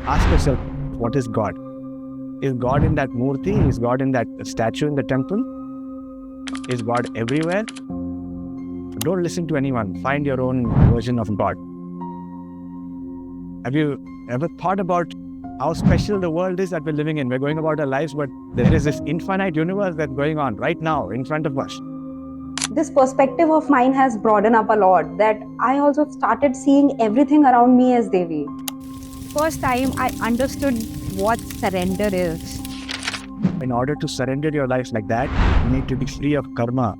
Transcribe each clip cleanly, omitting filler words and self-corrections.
Ask yourself, what is God? Is God in that murti? Is God in that statue in the temple? Is God everywhere? Don't listen to anyone. Find your own version of God. Have you ever thought about how special the world is that we're living in? We're going about our lives, but there is this infinite universe that's going on right now in front of us. This perspective of mine has broadened up a lot, that I also started seeing everything around me as Devi. First time I understood what surrender is. In order to surrender your life like that, you need to be free of karma.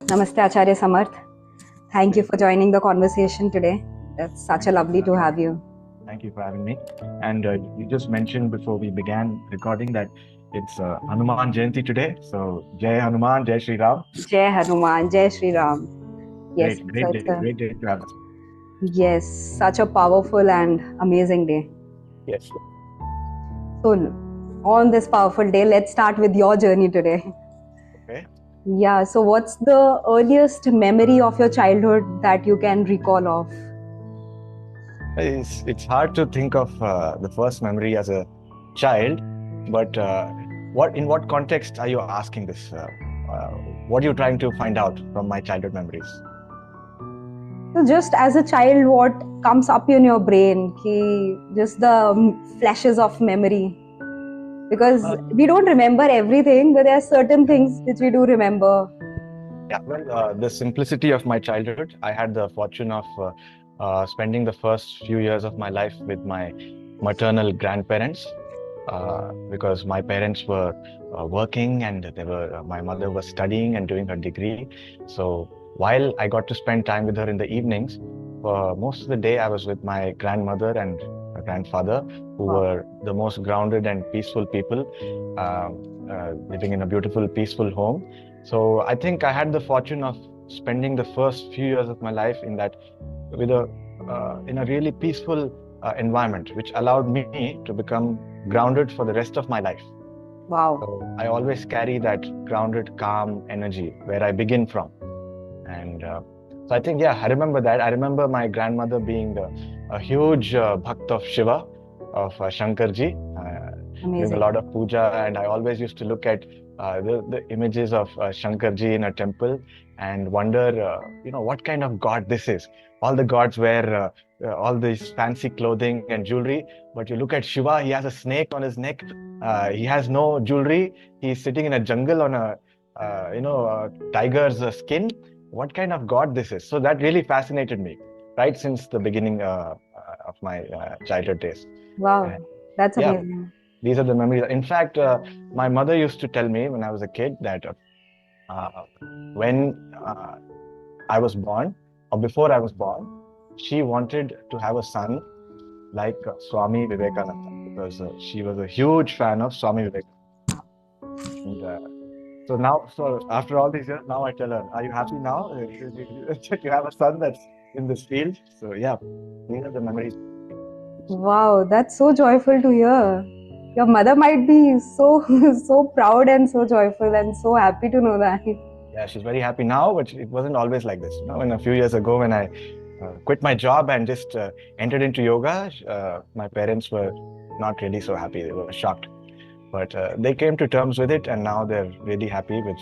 Namaste Acharya Samarth. Thank you for joining the conversation today. It's such a lovely to have you. Thank you for having me. And you just mentioned before we began recording that it's Hanuman Jayanti today. So Jai Hanuman, Jai Shri Ram. Jai Hanuman, Jai Shri Ram. Yes, great day to have us. Yes, such a powerful and amazing day. Yes. So on this powerful day, let's start with your journey today. Okay. Yeah, so what's the earliest memory of your childhood that you can recall of? It's hard to think of the first memory as a child, but in what context are you asking this? What are you trying to find out from my childhood memories? So just as a child, what comes up in your brain? Just the flashes of memory. Because we don't remember everything, but there are certain things which we do remember. Yeah, well, the simplicity of my childhood, I had the fortune of spending the first few years of my life with my maternal grandparents, because my parents were working and my mother was studying and doing her degree. So while I got to spend time with her in the evenings, for most of the day I was with my grandmother and my grandfather, who were the most grounded and peaceful people, living in a beautiful, peaceful home. So I think I had the fortune of spending the first few years of my life in that, in a really peaceful environment, which allowed me to become grounded for the rest of my life. Wow. So I always carry that grounded, calm energy where I begin from. And so I think, yeah, I remember that. I remember my grandmother being a huge bhakt of Shiva, of Shankarji, doing a lot of puja. And I always used to look at the images of Shankarji in a temple and wonder, what kind of god this is. All the gods wear all this fancy clothing and jewelry, but you look at Shiva, he has a snake on his neck. He has no jewelry. He's sitting in a jungle on a tiger's skin. What kind of god this is? So that really fascinated me, right since the beginning of my childhood days. Wow, that's amazing. These are the memories. In fact, my mother used to tell me when I was a kid that when I was born, or before I was born, she wanted to have a son like Swami Vivekananda, because she was a huge fan of Swami Vivekananda. And, so after all these years, now I tell her, are you happy now? You have a son that's in this field. So yeah, these are the memories. Wow, that's so joyful to hear. Your mother might be so proud and so joyful and so happy to know that. Yeah, she's very happy now, but it wasn't always like this. When a few years ago, when I quit my job and just entered into yoga, my parents were not really so happy. They were shocked. But they came to terms with it, and now they're really happy with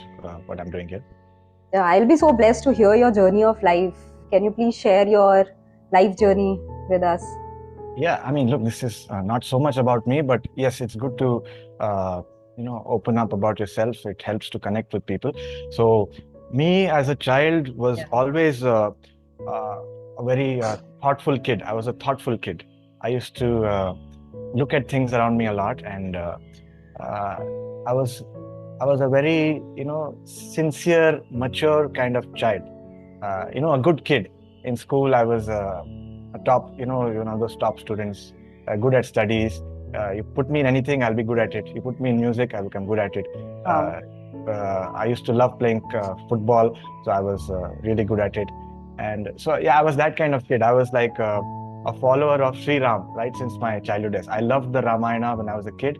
what I'm doing here. Yeah, I'll be so blessed to hear your journey of life. Can you please share your life journey with us? Yeah, I mean, look, this is not so much about me, but yes, it's good to open up about yourself. It helps to connect with people. So me as a child was always a very thoughtful kid. I was a thoughtful kid. I used to look at things around me a lot, and I was a very sincere, mature kind of child. A good kid. In school, I was a top, those top students, good at studies. You put me in anything, I'll be good at it. You put me in music, I'll become good at it. I used to love playing football, so I was really good at it. And so, yeah, I was that kind of kid. I was like a follower of Sri Ram, right, since my childhood days. I loved the Ramayana when I was a kid.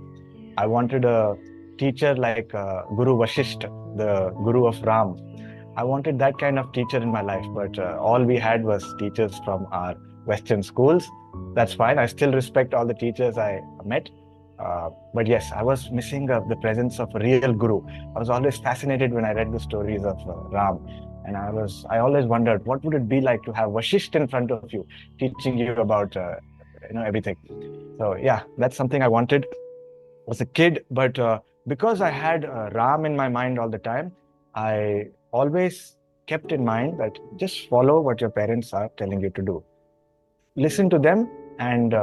I wanted a teacher like Guru Vashishta, the Guru of Ram. I wanted that kind of teacher in my life, but all we had was teachers from our Western schools. That's fine. I still respect all the teachers I met. But yes, I was missing the presence of a real guru. I was always fascinated when I read the stories of Ram. And I always wondered, what would it be like to have Vashisht in front of you, teaching you about, everything. So yeah, that's something I wanted as a kid. But because I had Ram in my mind all the time, I always kept in mind that just follow what your parents are telling you to do. Listen to them and,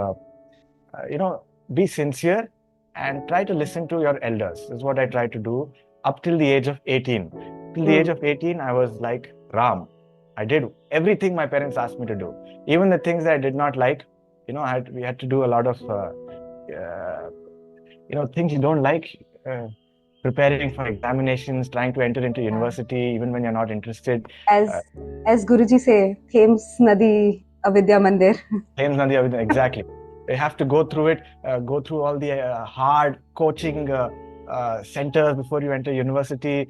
be sincere and try to listen to your elders. This is what I tried to do up till the age of 18. Till the age of 18, I was like Ram. I did everything my parents asked me to do. Even the things that I did not like, we had to do a lot of, things you don't like. Preparing for examinations, trying to enter into university, even when you're not interested. As Guruji say, Thames Nadi Avidya Mandir. Thames Nadi Avidya, exactly. You have to go through it, go through all the hard coaching centers before you enter university.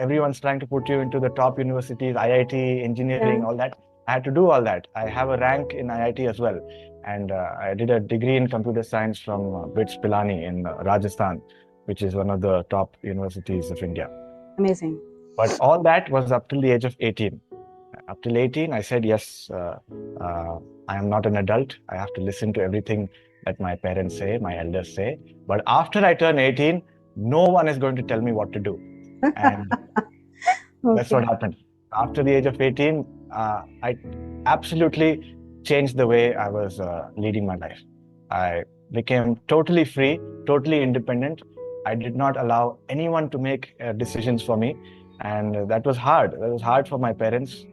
Everyone's trying to put you into the top universities, IIT, engineering, all that. I had to do all that. I have a rank in IIT as well. And I did a degree in computer science from BITS Pilani in Rajasthan, which is one of the top universities of India. Amazing. But all that was up till the age of 18. Up till 18, I said, yes, I am not an adult. I have to listen to everything that my parents say, my elders say. But after I turn 18, no one is going to tell me what to do. And that's what happened. After the age of 18, I absolutely changed the way I was leading my life. I became totally free, totally independent. I did not allow anyone to make decisions for me. And that was hard. That was hard for my parents,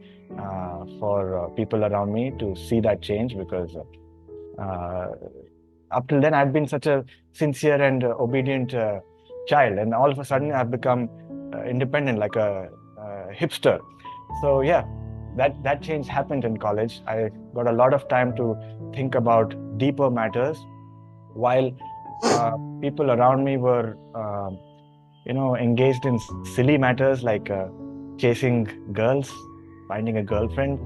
for people around me to see that change, because up till then I'd been such a sincere and obedient child, and all of a sudden I've become independent, like a hipster. So yeah, that change happened in college. I got a lot of time to think about deeper matters, while people around me were engaged in silly matters like chasing girls, finding a girlfriend,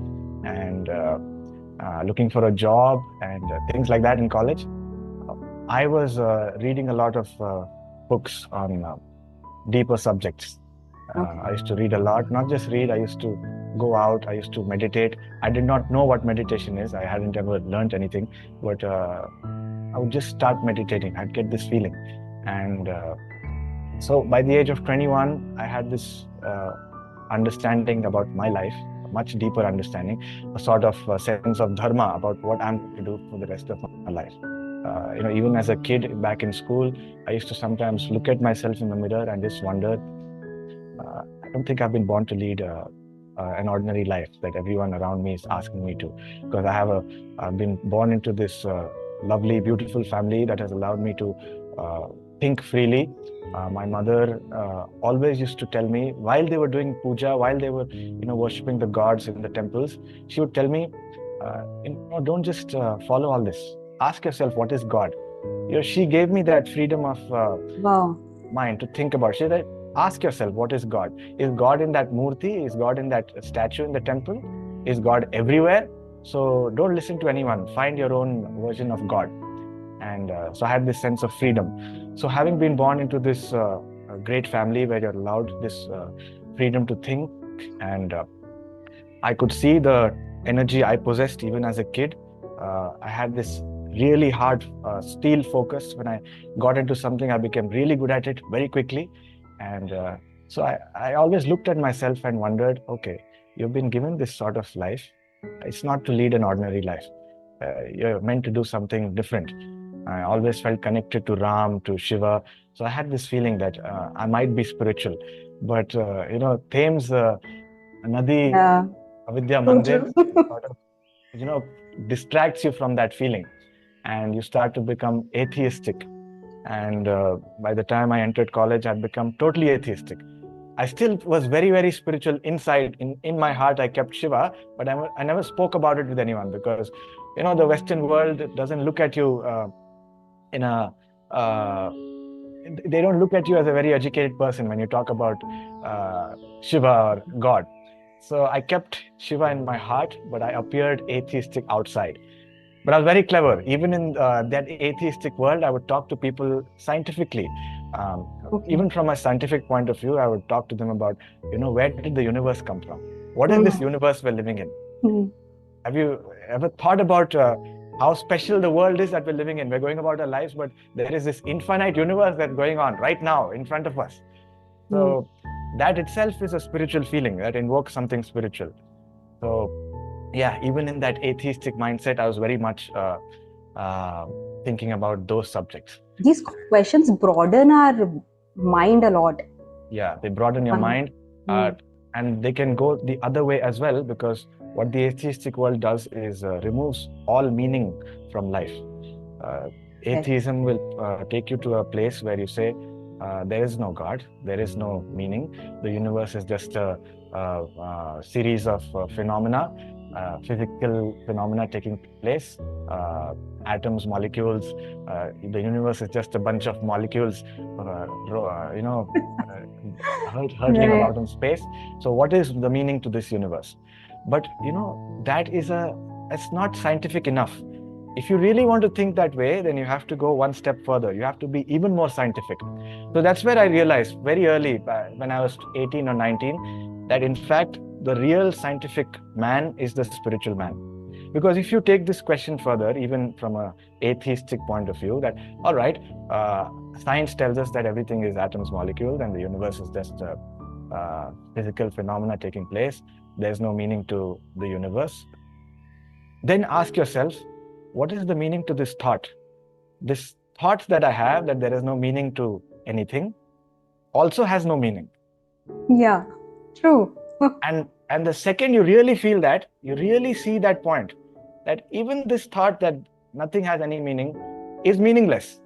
and looking for a job, and things like that in college. I was reading a lot of books on deeper subjects. I used to read a lot, not just read, I used to go out, I used to meditate. I did not know what meditation is. I hadn't ever learned anything, but I would just start meditating. I'd get this feeling. And so by the age of 21, I had this understanding about my life, a much deeper understanding, a sort of sense of dharma about what I'm going to do for the rest of my life. Even as a kid back in school, I used to sometimes look at myself in the mirror and just wonder, I don't think I've been born to lead an ordinary life that everyone around me is asking me to, because I've been born into this lovely, beautiful family that has allowed me to think freely. My mother always used to tell me, while they were doing puja, while they were worshipping the gods in the temples, she would tell me, don't just follow all this. Ask yourself, what is God? She gave me that freedom of mind to think about. She said, ask yourself, what is God? Is God in that murti? Is God in that statue in the temple? Is God everywhere? So don't listen to anyone. Find your own version of God. And so I had this sense of freedom. So having been born into this great family where you're allowed this freedom to think, and I could see the energy I possessed even as a kid. I had this really hard steel focus. When I got into something, I became really good at it very quickly. And so I always looked at myself and wondered, okay, you've been given this sort of life. It's not to lead an ordinary life. You're meant to do something different. I always felt connected to Ram, to Shiva. So I had this feeling that I might be spiritual. But, Thames Nadi Avidya Mandir sort of, distracts you from that feeling. And you start to become atheistic. And by the time I entered college, I'd become totally atheistic. I still was very, very spiritual inside. In my heart, I kept Shiva, but I never spoke about it with anyone, because, the Western world doesn't look at you they don't look at you as a very educated person when you talk about Shiva or God. So I kept Shiva in my heart, but I appeared atheistic outside. But I was very clever. Even in that atheistic world, I would talk to people scientifically. Even from a scientific point of view, I would talk to them about, where did the universe come from? What is this universe we're living in? Have you ever thought about how special the world is that we're living in? We're going about our lives, but there is this infinite universe that's going on right now in front of us. So that itself is a spiritual feeling that invokes something spiritual. So yeah, even in that atheistic mindset, I was very much thinking about those subjects. These questions broaden our mind a lot. Yeah, they broaden your mind, and they can go the other way as well, because what the atheistic world does is removes all meaning from life. Atheism will take you to a place where you say, there is no God, there is no meaning. The universe is just a series of phenomena, physical phenomena taking place, atoms, molecules. The universe is just a bunch of molecules, hurtling about in space. So what is the meaning to this universe? But it's not scientific enough. If you really want to think that way, then you have to go one step further. You have to be even more scientific. So that's where I realized very early, when I was 18 or 19, that in fact, the real scientific man is the spiritual man. Because if you take this question further, even from an atheistic point of view, that, all right, science tells us that everything is atoms, molecules, and the universe is just physical phenomena taking place. There's no meaning to the universe. Then ask yourself, what is the meaning to this thought? This thought that I have, that there is no meaning to anything, also has no meaning. Yeah, true. And the second you really feel that, you really see that point, that even this thought that nothing has any meaning is meaningless.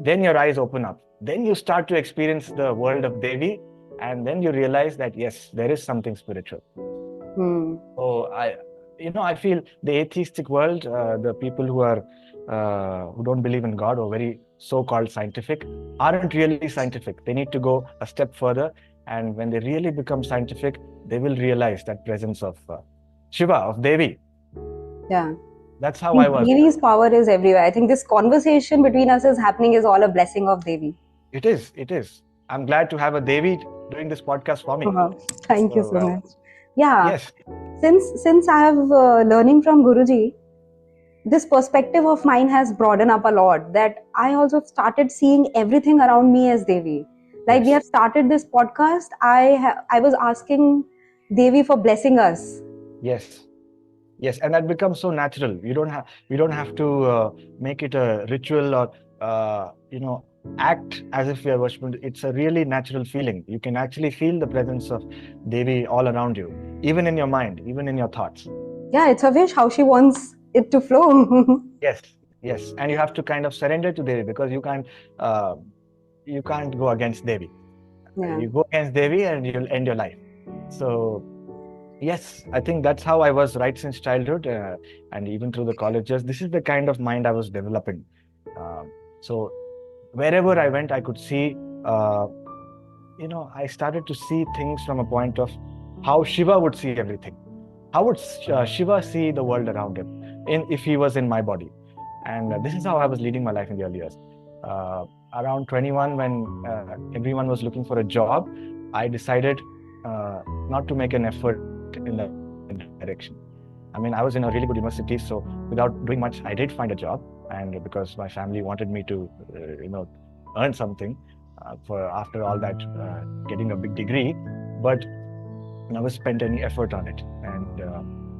Then your eyes open up. Then you start to experience the world of Devi, and then you realize that yes, there is something spiritual. So I feel the atheistic world, the people who don't believe in God or very so-called scientific, aren't really scientific. They need to go a step further, and when they really become scientific, they will realize that presence of Shiva, of Devi. Yeah. That's how I was. Devi's power is everywhere. I think this conversation between us is happening is all a blessing of Devi. It is. I'm glad to have a Devi doing this podcast for me. Thank you so much. Yeah. Yes. Since I have learning from Guruji, this perspective of mine has broadened up a lot, that I also started seeing everything around me as Devi. Like we have started this podcast, I was asking Devi for blessing us. Yes, and that becomes so natural. We don't have to make it a ritual or act as if we are worshiping. It's a really natural feeling. You can actually feel the presence of Devi all around you, even in your mind, even in your thoughts. Yeah, it's a wish how she wants it to flow. Yes, and you have to kind of surrender to Devi, because you can't go against Devi. Yeah. You go against Devi and you'll end your life. So yes, I think that's how I was right since childhood, and even through the colleges. This is the kind of mind I was developing. So wherever I went, I could see, I started to see things from a point of how Shiva would see everything. How would Shiva see the world around him if he was in my body? And this is how I was leading my life in the early years. Around 21, when everyone was looking for a job, I decided not to make an effort in that direction. I mean, I was in a really good university, so without doing much, I did find a job. And because my family wanted me to, earn something for after all that, getting a big degree, but never spent any effort on it. And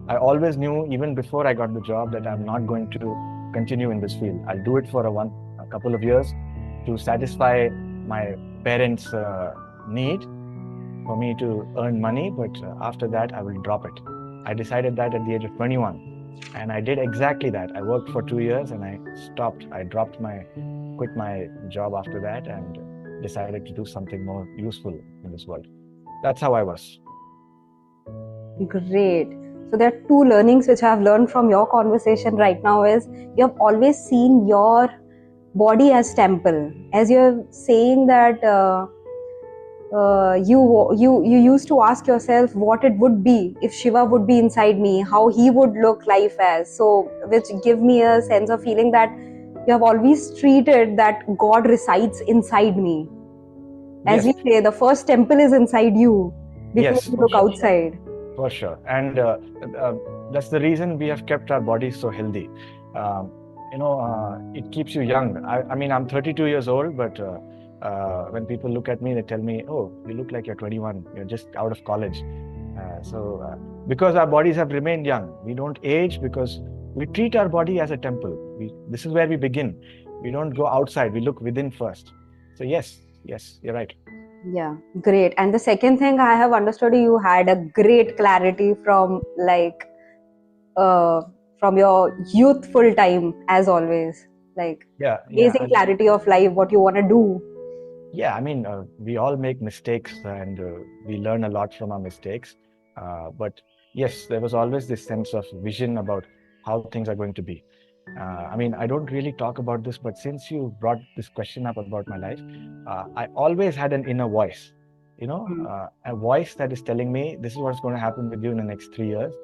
I always knew, even before I got the job, that I'm not going to continue in this field. I'll do it for a couple of years to satisfy my parents' need for me to earn money, but after that, I will drop it. I decided that at the age of 21, and I did exactly that. I worked for 2 years and I stopped. I quit my job after that, and decided to do something more useful in this world. That's how I was. Great. So there are two learnings which I have learned from your conversation right now is, you have always seen your body as temple. As you're saying that you used to ask yourself what it would be if Shiva would be inside me, how he would look life as. So, which give me a sense of feeling that you have always treated that God resides inside me. As Yes. we say, the first temple is inside you before Yes, you for look sure. outside. For sure. And that's the reason we have kept our bodies so healthy. It keeps you young. I mean, I'm 32 years old, but when people look at me, they tell me, oh, you look like you're 21. You're just out of college. Because our bodies have remained young, we don't age because we treat our body as a temple. This is where we begin. We don't go outside. We look within first. So yes, you're right. Yeah, great. And the second thing I have understood, you had a great clarity from uh, from your youthful time, as always. Like Yeah, amazing clarity of life, what you want to do. yeah. I mean, we all make mistakes and we learn a lot from our mistakes. But yes, there was always this sense of vision about how things are going to be. I mean, I don't really talk about this, but since you brought this question up about my life, I always had an inner voice, a voice that is telling me this is what's going to happen with you in the next 3 years.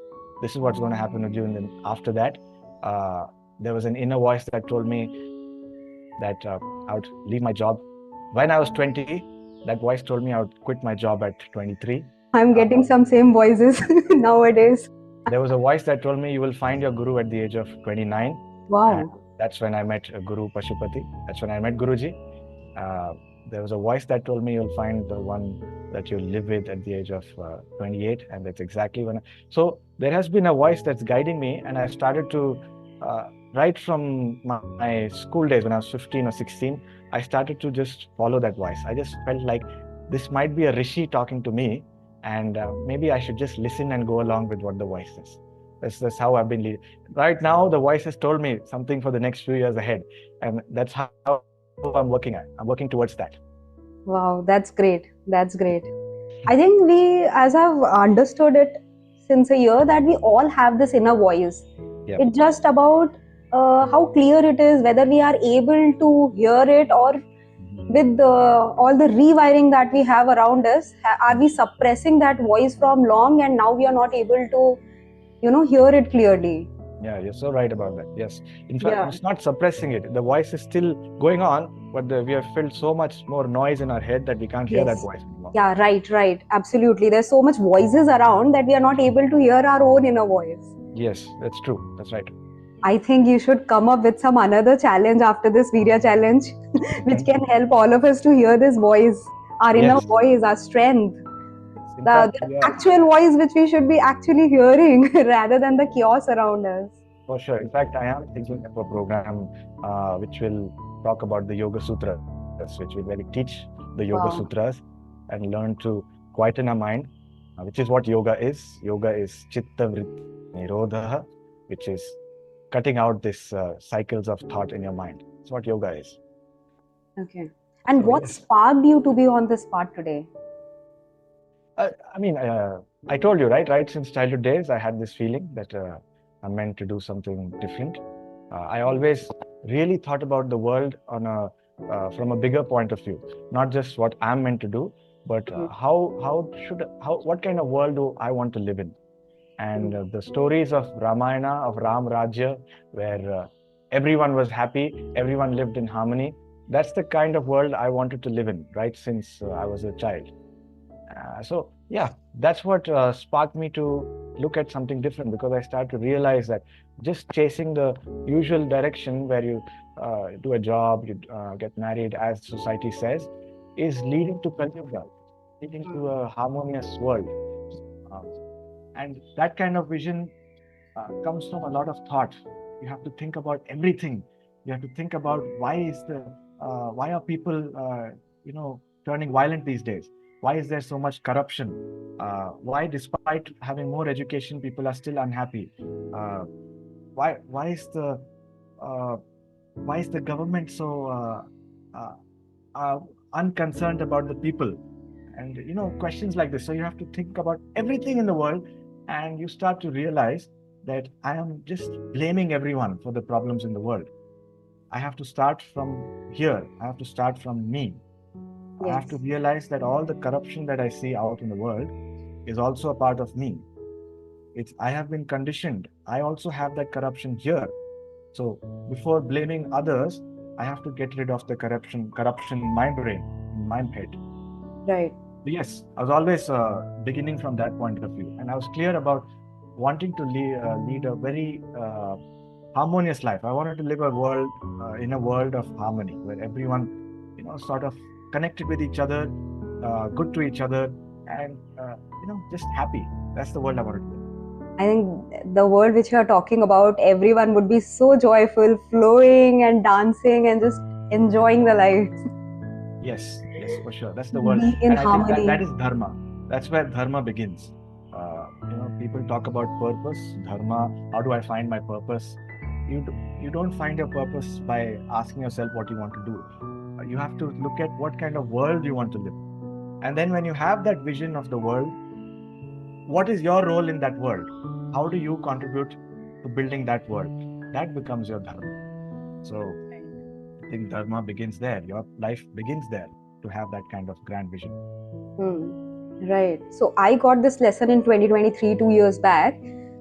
This is what's going to happen with you after that. Uh, there was an inner voice that told me that I would leave my job. When I was 20, that voice told me I would quit my job at 23. I'm getting some same voices nowadays. There was a voice that told me you will find your guru at the age of 29. And Wow. that's when I met Guru Pashupati. That's when I met Guruji. Uh, there was a voice that told me you'll find the one that you'll live with at the age of 28. And that's exactly when. So there has been a voice that's guiding me. And I started to, right from my school days when I was 15 or 16, I started to just follow that voice. I just felt like this might be a rishi talking to me. And maybe I should just listen and go along with what the voice says. That's how I've been leading. Right now, the voice has told me something for the next few years ahead, and that's how I'm working at. I'm working towards that. Wow, that's great. That's great. I think we, as I've understood it since a year, that we all have this inner voice. Yeah. It's just about how clear it is, whether we are able to hear it, or with all the rewiring that we have around us, are we suppressing that voice from long and now we are not able to, hear it clearly? Yeah, you're so right about that. Yes. In fact, it's not suppressing it. The voice is still going on, but we have filled so much more noise in our head that we can't hear that voice anymore. Yeah, right. Absolutely. There's so much voices around that we are not able to hear our own inner voice. Yes, that's true. That's right. I think you should come up with some another challenge after this Veerya challenge, which can help all of us to hear this voice, our inner voice, our strength. The actual voice which we should be actually hearing rather than the chaos around us. For sure. In fact, I am thinking of a program which will talk about the Yoga Sutras, which will really teach the Yoga Sutras and learn to quieten our mind, which is what yoga is. Yoga is Chitta Vritti Nirodha, which is cutting out these cycles of thought in your mind. That's what yoga is. Okay. And what sparked you to be on this path today? I mean, I told you, right since childhood days, I had this feeling that I'm meant to do something different. I always really thought about the world from a bigger point of view, not just what I'm meant to do, but what kind of world do I want to live in? And the stories of Ramayana, of Ram Rajya, where everyone was happy, everyone lived in harmony, that's the kind of world I wanted to live in, right since I was a child. So that's what sparked me to look at something different, because I started to realize that just chasing the usual direction where you do a job, you get married, as society says, is leading to Kalyuga, leading to a harmonious world. And that kind of vision comes from a lot of thought. You have to think about everything. You have to think about why are people turning violent these days? Why is there so much corruption? Why, despite having more education, people are still unhappy? Why is the government so unconcerned about the people? And questions like this. So you have to think about everything in the world, and you start to realize that I am just blaming everyone for the problems in the world. I have to start from here. I have to start from me. I have to realize that all the corruption that I see out in the world is also a part of me. I have been conditioned. I also have that corruption here. So before blaming others, I have to get rid of the corruption in my brain, in my head. Right. Yes, I was always beginning from that point of view, and I was clear about wanting to lead a very harmonious life. I wanted to live in a world of harmony, where everyone, sort of connected with each other, good to each other, and just happy. That's the world I wanted to live. I think the world which you are talking about, everyone would be so joyful, flowing and dancing and just enjoying the life. Yes, for sure. That's the world. Be in And I think harmony. that is dharma. That's where dharma begins. People talk about purpose, dharma. How do I find my purpose? You don't find your purpose by asking yourself what you want to do. You have to look at what kind of world you want to live. And then when you have that vision of the world, what is your role in that world? How do you contribute to building that world? That becomes your dharma. So I think dharma begins there. Your life begins there to have that kind of grand vision. Right. So I got this lesson in 2023, 2 years back,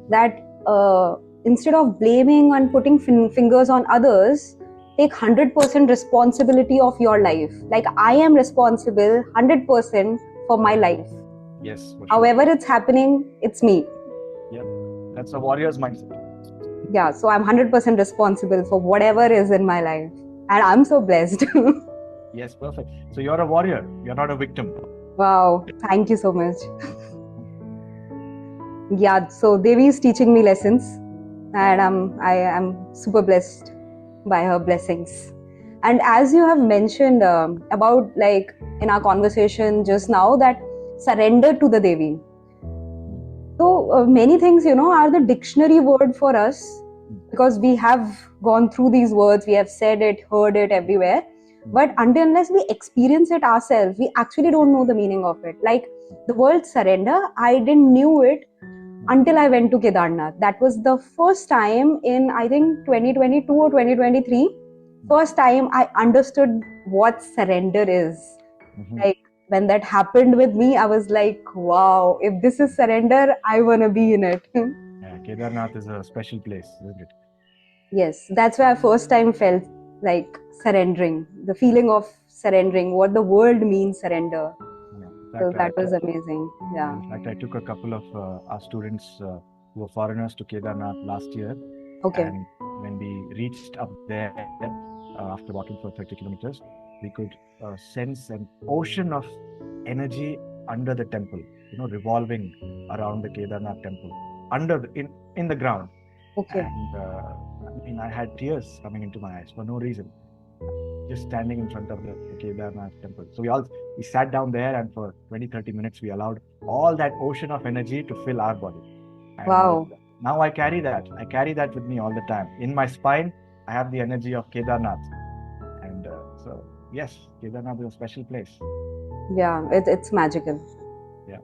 that instead of blaming and putting fingers on others, take 100% responsibility of your life. Like, I am responsible 100% for my life. Yes. For sure. However it's happening, it's me. Yep. That's a warrior's mindset. Yeah. So I'm 100% responsible for whatever is in my life. And I'm so blessed. Yes, perfect. So you're a warrior. You're not a victim. Wow. Thank you so much. Yeah. So Devi is teaching me lessons, and I am super blessed by her blessings. And as you have mentioned about, like, in our conversation just now, that surrender to the Devi. So many things, are the dictionary word for us, because we have gone through these words, we have said it, heard it everywhere. But unless we experience it ourselves, we actually don't know the meaning of it. Like the word surrender, I didn't knew it until I went to Kedarnath. That was the first time in, I think, 2022 or 2023. First time I understood what surrender is. Like, when that happened with me, I was like, wow, if this is surrender, I want to be in it. Yeah, Kedarnath is a special place, isn't it? Yes, that's where I first time felt like surrendering, the feeling of surrendering, what the word means surrender. So that was amazing. Yeah. In fact, I took a couple of our students who were foreigners to Kedarnath last year. Okay. And when we reached up there, after walking for 30 kilometers, we could sense an ocean of energy under the temple, revolving around the Kedarnath temple, in the ground. Okay. And I had tears coming into my eyes for no reason, just standing in front of the Kedarnath temple. So we sat down there, and for 20-30 minutes, we allowed all that ocean of energy to fill our body. And wow. Now I carry that. I carry that with me all the time. In my spine, I have the energy of Kedarnath. And so, yes, Kedarnath is a special place. Yeah, it's magical. Yeah.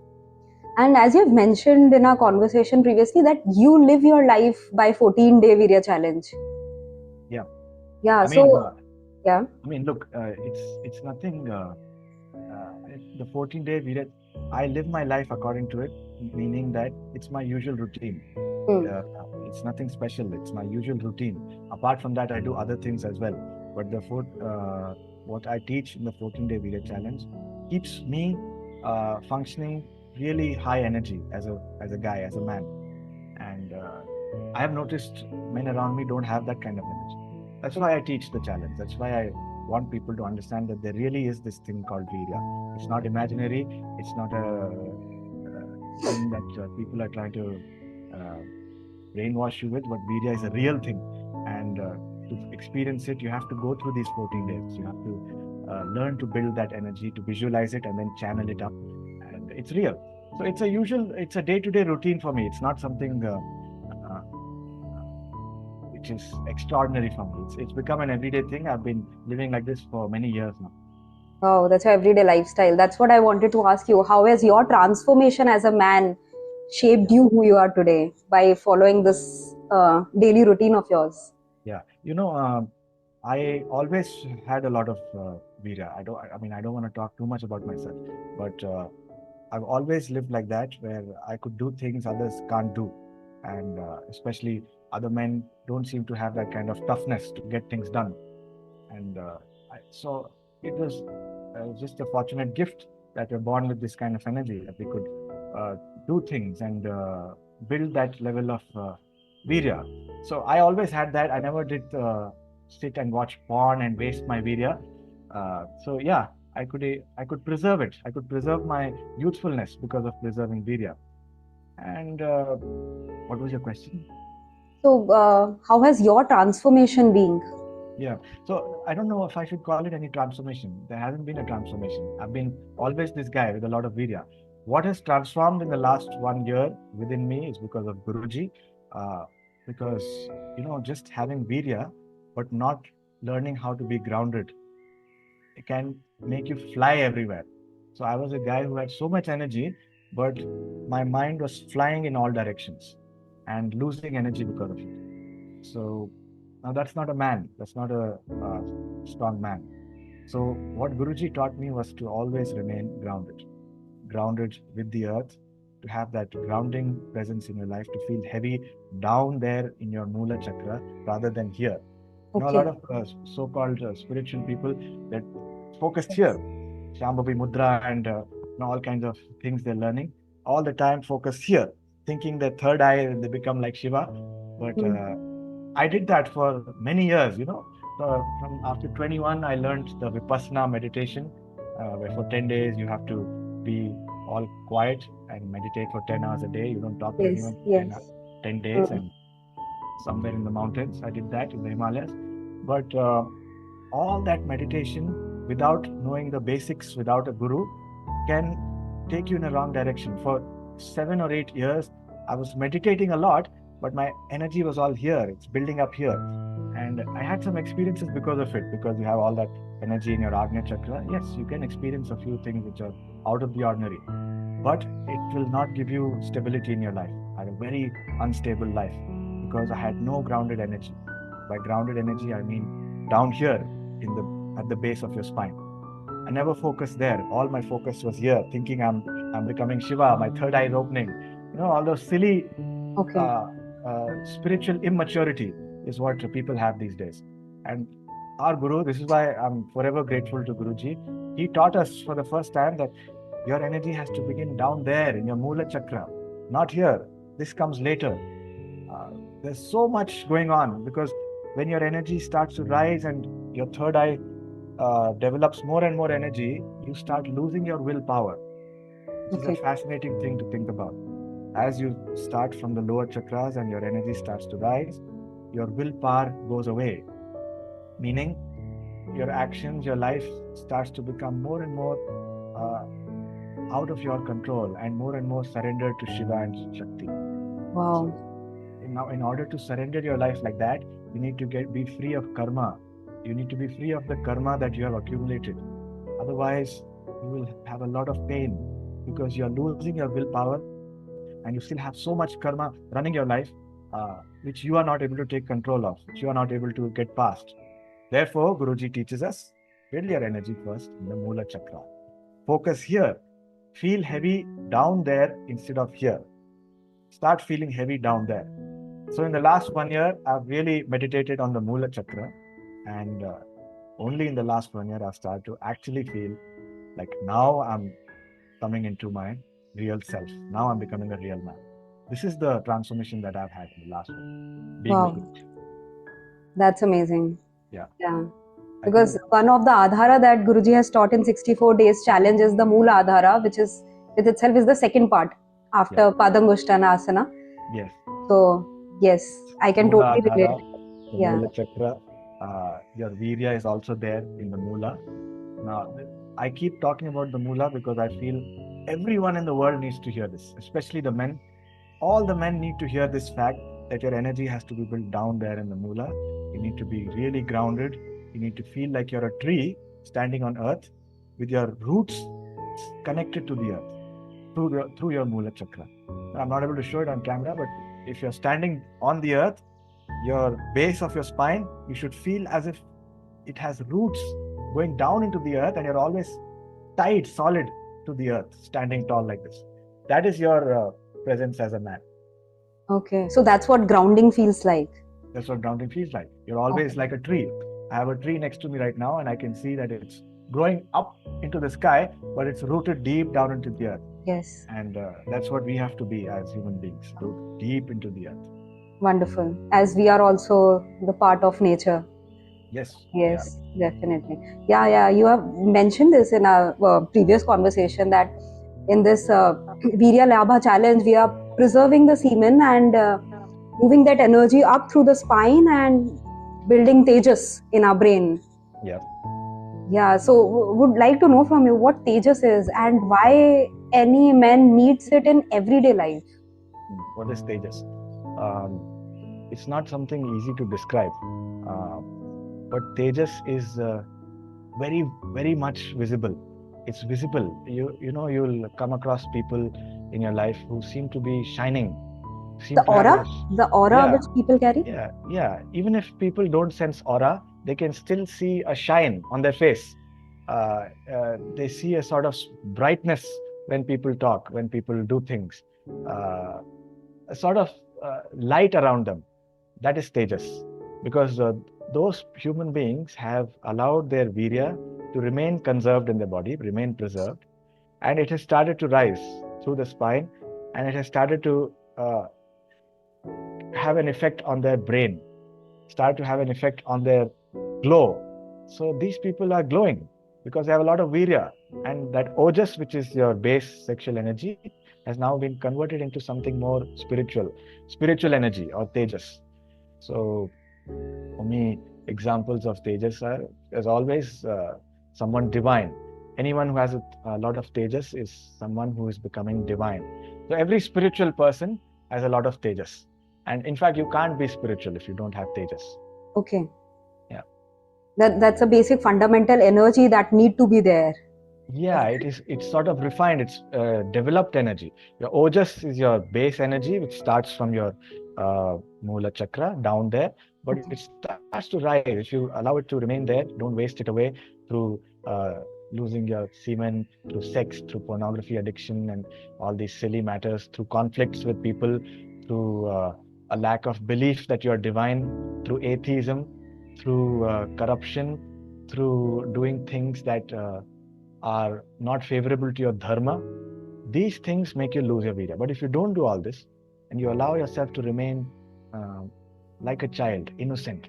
And as you've mentioned in our conversation previously, that you live your life by 14-day Veerya challenge. Yeah. Yeah. Yeah. I mean, look, it's nothing. The 14-day Veerya, I live my life according to it, meaning that it's my usual routine. It's nothing special. It's my usual routine. Apart from that, I do other things as well. But what I teach in the 14-day Veerya challenge keeps me functioning really high energy as a guy, as a man. And I have noticed men around me don't have that kind of energy. That's why I teach the challenge. That's why I want people to understand that there really is this thing called Veerya. It's not imaginary. It's not a thing that people are trying to brainwash you with, but Veerya is a real thing. And to experience it, you have to go through these 14 days. You have to learn to build that energy, to visualize it, and then channel it up. And it's real. So it's a day-to-day routine for me. It's not something which is extraordinary for me. It's become an everyday thing. I've been living like this for many years now. Oh, that's your everyday lifestyle. That's what I wanted to ask you. How has your transformation as a man shaped you who you are today by following this daily routine of yours? Yeah. I always had a lot of Veerya. I don't want to talk too much about myself, but I've always lived like that, where I could do things others can't do, and especially other men don't seem to have that kind of toughness to get things done. And so it was just a fortunate gift that we're born with this kind of energy, that we could do things and build that level of Veerya. So I always had that. I never did sit and watch porn and waste my Veerya. So yeah, I could preserve it. I could preserve my youthfulness because of preserving Veerya. And what was your question? So, how has your transformation been? Yeah. So I don't know if I should call it any transformation. There hasn't been a transformation. I've been always this guy with a lot of Veerya. What has transformed in the last 1 year within me is because of Guruji. Uh, because, just having Veerya, but not learning how to be grounded, it can make you fly everywhere. So I was a guy who had so much energy, but my mind was flying in all directions and losing energy because of it. So now that's not a man. That's not a strong man. So what Guruji taught me was to always remain grounded, grounded with the earth, to have that grounding presence in your life, to feel heavy down there in your moola chakra rather than here. A Okay. lot of so-called spiritual people that focused here, Shambhavi Mudra and all kinds of things they're learning, all the time focused here, thinking that third eye they become like Shiva. But I did that for many years. From after 21, I learned the Vipassana meditation, where for 10 days you have to be all quiet and meditate for 10 hours a day. You don't talk to Yes, anyone for yes. 10 days, and somewhere in the mountains. I did that in the Himalayas. But all that meditation, without knowing the basics, without a guru, can take you in a wrong direction. For 7 or 8 years, I was meditating a lot, but my energy was all here. It's building up here. And I had some experiences because of it, because you have all that energy in your Agnya chakra. Yes, you can experience a few things which are out of the ordinary, but it will not give you stability in your life. I had a very unstable life because I had no grounded energy. By grounded energy, I mean down here in the at the base of your spine. I never focused there. All my focus was here, thinking I'm becoming Shiva. My third eye is opening. All those silly Okay. spiritual immaturity is what people have these days. And our Guru, this is why I'm forever grateful to Guruji. He taught us for the first time that your energy has to begin down there in your moola chakra, not here. This comes later. There's so much going on, because when your energy starts to rise and your third eye develops more and more energy, you start losing your willpower, which is a Okay. fascinating thing to think about. As you start from the lower chakras and your energy starts to rise, your willpower goes away, meaning your actions, your life starts to become more and more out of your control and more surrendered to Shiva and Shakti. Wow. So now, in order to surrender your life like that, you need to be free of karma. You need to be free of the karma that you have accumulated. Otherwise, you will have a lot of pain, because you are losing your willpower and you still have so much karma running your life, which you are not able to take control of, which you are not able to get past. Therefore, Guruji teaches us, build your energy first in the moola chakra. Focus here. Feel heavy down there instead of here. Start feeling heavy down there. So in the last 1 year, I've really meditated on the moola chakra, and only in the last 1 year, I've started to actually feel like now I'm coming into my real self. Now I'm becoming a real man. This is the transformation that I've had in the last one, being with Wow. Guruji. That's amazing. Yeah. Yeah. I Because think, one of the adhara that Guruji has taught in 64 days challenge is the moola adhara, which is with itself is the second part after Padangushtana asana. yes. So yes, I can Moola totally Adhara, relate. the Yeah. Moola Chakra, your Veerya is also there in the Moola. Now, I keep talking about the Moola because I feel everyone in the world needs to hear this, especially the men. All the men need to hear this fact that your energy has to be built down there in the Moola. You need to be really grounded. You need to feel like you're a tree standing on earth with your roots connected to the earth through your Moola Chakra. I'm not able to show it on camera, but if you're standing on the earth, your base of your spine, you should feel as if it has roots going down into the earth, and you're always tied, solid to the earth, standing tall like this. That is your presence as a man. Okay, so that's what grounding feels like. That's what grounding feels like. You're always like a tree. I have a tree next to me right now, and I can see that it's growing up into the sky, but it's rooted deep down into the earth. Yes. And that's what we have to be as human beings, rooted deep into the earth. Wonderful. As we are also the part of nature. Yes. Yes, definitely. Yeah. You have mentioned this in our previous conversation that in this Veerya Labha challenge, we are preserving the semen and moving that energy up through the spine and building Tejas in our brain. Yeah. Yeah, so would like to know from you what Tejas is and why any man needs it in everyday life. What is Tejas? It's not something easy to describe, but Tejas is very, very much visible. It's visible. You'll come across people in your life who seem to be shining. The aura which people carry? Yeah. Even if people don't sense aura, they can still see a shine on their face. They see a sort of brightness when people talk, when people do things. A sort of light around them. That is Tejas. Because those human beings have allowed their Veerya to remain conserved in their body, remain preserved. And it has started to rise through the spine, and it has started to have an effect on their brain, start to have an effect on their glow. So these people are glowing because they have a lot of Veerya, and that ojas, which is your base sexual energy, has now been converted into something more spiritual energy or Tejas. So for me, examples of Tejas are, as always, someone divine. Anyone who has a lot of Tejas is someone who is becoming divine. So every spiritual person has a lot of Tejas. And in fact, you can't be spiritual if you don't have Tejas. Okay. Yeah. That's a basic fundamental energy that need to be there. Yeah, it's sort of refined. It's developed energy. Your ojas is your base energy, which starts from your moola chakra down there, but it starts to rise. If you allow it to remain there, don't waste it away through losing your semen, through sex, through pornography addiction, and all these silly matters, through conflicts with people, through a lack of belief that you are divine, through atheism, through corruption, through doing things that are not favorable to your dharma. These things make you lose your Veerya. But if you don't do all this and you allow yourself to remain like a child, innocent,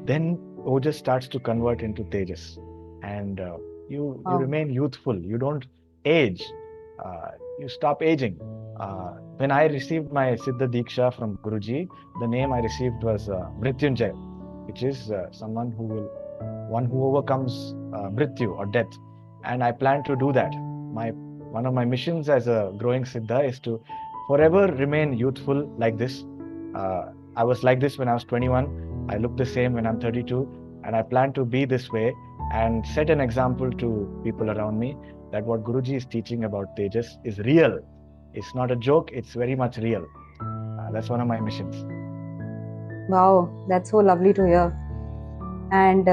then ojas starts to convert into Tejas, and you remain youthful. You don't age. You stop aging. When I received my Siddha Diksha from Guruji, the name I received was Mrityunjay, which is one who overcomes Mrityu or death. And I plan to do that. One of my missions as a growing Siddha is to forever remain youthful like this. I was like this when I was 21. I look the same when I'm 32. And I plan to be this way and set an example to people around me that what Guruji is teaching about Tejas is real. It's not a joke. It's very much real. That's one of my missions. Wow, that's so lovely to hear. And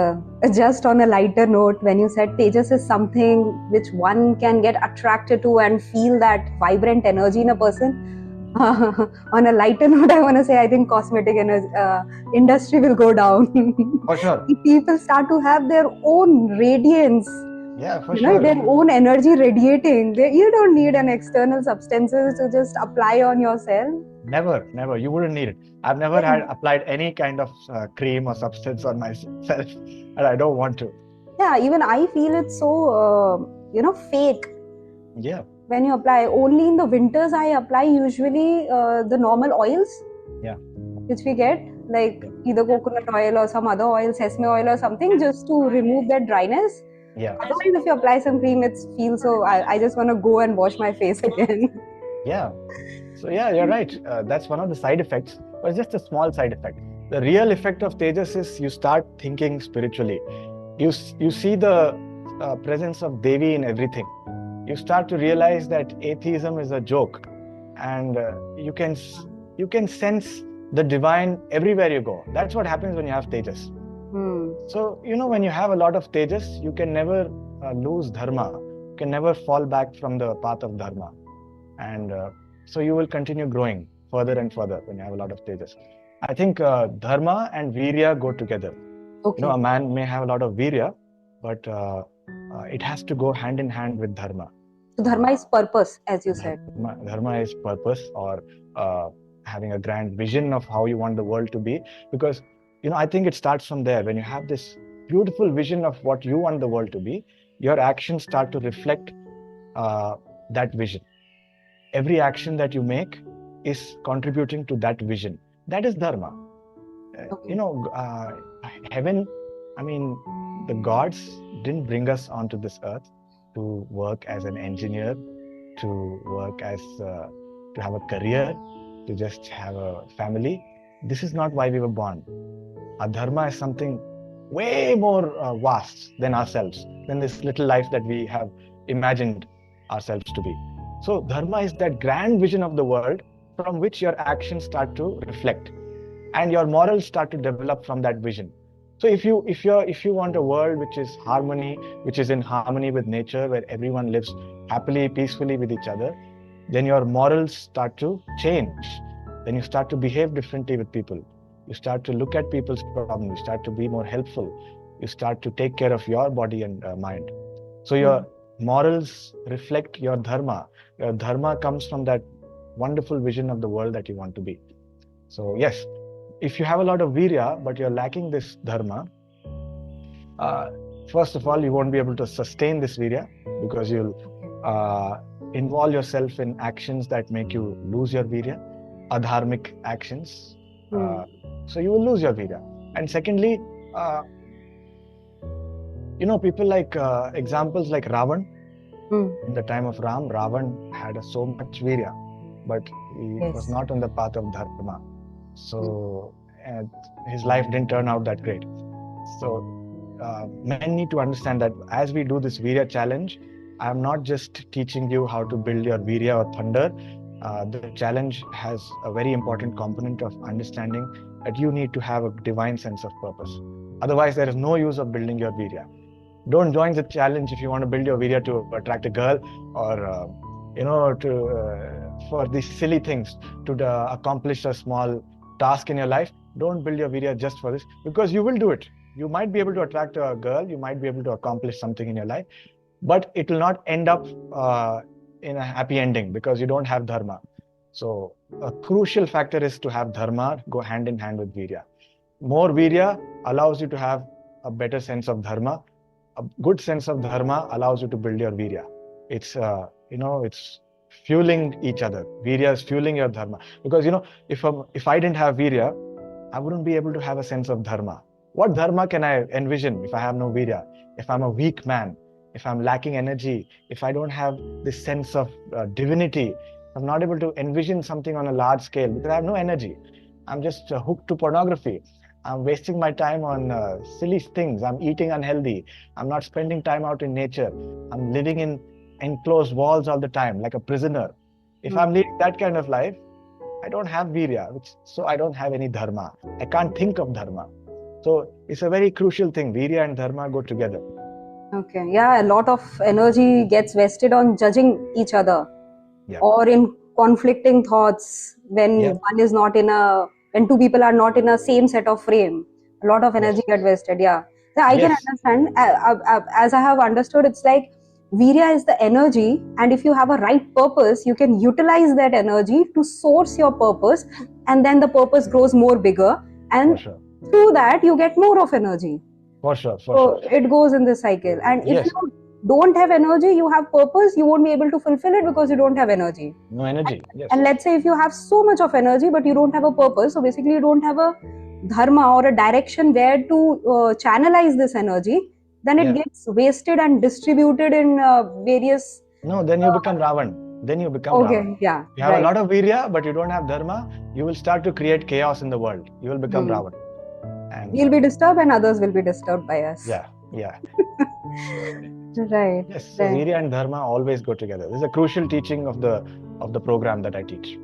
just on a lighter note, when you said Tejas is something which one can get attracted to and feel that vibrant energy in a person, on a lighter note, I want to say I think cosmetic industry will go down. For sure. People start to have their own radiance. Yeah, for sure. Their own energy radiating. You don't need an external substances to just apply on yourself. Never. You wouldn't need it. I've never applied any kind of cream or substance on myself, and I don't want to. Yeah, even I feel it's so, fake. Yeah. When you apply, only in the winters I apply usually the normal oils. Yeah. Which we get, like either coconut oil or some other oil, sesame oil or something, just to remove that dryness. Yeah. Otherwise, if you apply some cream, it feels so. I just want to go and wash my face again. Yeah. So yeah, you're right. That's one of the side effects, but it's just a small side effect. The real effect of Tejas is you start thinking spiritually. You see the presence of Devi in everything. You start to realize that atheism is a joke, and you can sense the divine everywhere you go. That's what happens when you have Tejas. So, when you have a lot of Tejas, you can never lose Dharma. You can never fall back from the path of Dharma. And so you will continue growing further and further when you have a lot of Tejas. I think Dharma and Veerya go together. Okay. A man may have a lot of Veerya, but it has to go hand in hand with Dharma. So Dharma is purpose, as you said. Dharma is purpose, or having a grand vision of how you want the world to be. Because, I think it starts from there. When you have this beautiful vision of what you want the world to be, your actions start to reflect that vision. Every action that you make is contributing to that vision. That is Dharma. Okay. Heaven, the gods didn't bring us onto this earth to work as an engineer, to work as, to have a career, to just have a family. This is not why we were born. Our Dharma is something way more vast than ourselves, than this little life that we have imagined ourselves to be. So Dharma is that grand vision of the world from which your actions start to reflect, and your morals start to develop from that vision. So if you want a world which is harmony, which is in harmony with nature, where everyone lives happily, peacefully with each other, then your morals start to change. Then you start to behave differently with people. You start to look at people's problems. You start to be more helpful. You start to take care of your body and mind. So your morals reflect your Dharma. Your Dharma comes from that wonderful vision of the world that you want to be. So yes, if you have a lot of Veerya, but you're lacking this Dharma, first of all, you won't be able to sustain this Veerya, because you'll involve yourself in actions that make you lose your Veerya, adharmic actions. So you will lose your Veerya. And secondly, people like examples like Ravan. In the time of Ram, Ravan had so much Veerya, but he was not on the path of Dharma. So his life didn't turn out that great. So men need to understand that as we do this Veerya challenge, I'm not just teaching you how to build your Veerya or thunder. The challenge has a very important component of understanding that you need to have a divine sense of purpose. Otherwise, there is no use of building your Veerya. Don't join the challenge if you want to build your Veerya to attract a girl, or for these silly things, to accomplish a small task in your life. Don't build your Veerya just for this, because you will do it. You might be able to attract a girl, you might be able to accomplish something in your life, but it will not end up in a happy ending, because you don't have Dharma. So a crucial factor is to have Dharma go hand in hand with Veerya. More Veerya allows you to have a better sense of Dharma. A good sense of Dharma allows you to build your Veerya. It's it's fueling each other. Veerya is fueling your Dharma. Because if I didn't have Veerya, I wouldn't be able to have a sense of Dharma. What Dharma can I envision if I have no Veerya? If I'm a weak man, if I'm lacking energy, if I don't have this sense of divinity, I'm not able to envision something on a large scale because I have no energy. I'm just hooked to pornography. I'm wasting my time on silly things. I'm eating unhealthy. I'm not spending time out in nature. I'm living in enclosed walls all the time, like a prisoner. If I'm living that kind of life, I don't have Veerya, so I don't have any Dharma. I can't think of Dharma. So it's a very crucial thing. Veerya and Dharma go together. Okay. Yeah, a lot of energy gets wasted on judging each other, or in conflicting thoughts when one is not when two people are not in a same set of frame. A lot of energy gets wasted. Yeah. So I can understand. As I have understood, it's like Veerya is the energy, and if you have a right purpose, you can utilize that energy to source your purpose, and then the purpose grows more bigger, and through that you get more of energy. For sure. So it goes in this cycle. And if you don't have energy, you have purpose, you won't be able to fulfill it because you don't have energy. No energy. And let's say if you have so much of energy, but you don't have a purpose, so basically you don't have a Dharma or a direction where to channelize this energy, then it gets wasted and distributed in various... No, then you become Ravan. Ravan. Yeah. You have a lot of Veerya, but you don't have Dharma, you will start to create chaos in the world. You will become Ravan. And we'll be disturbed and others will be disturbed by us. Yeah. Right. Yes, so Veerya and Dharma always go together. This is a crucial teaching of the program that I teach.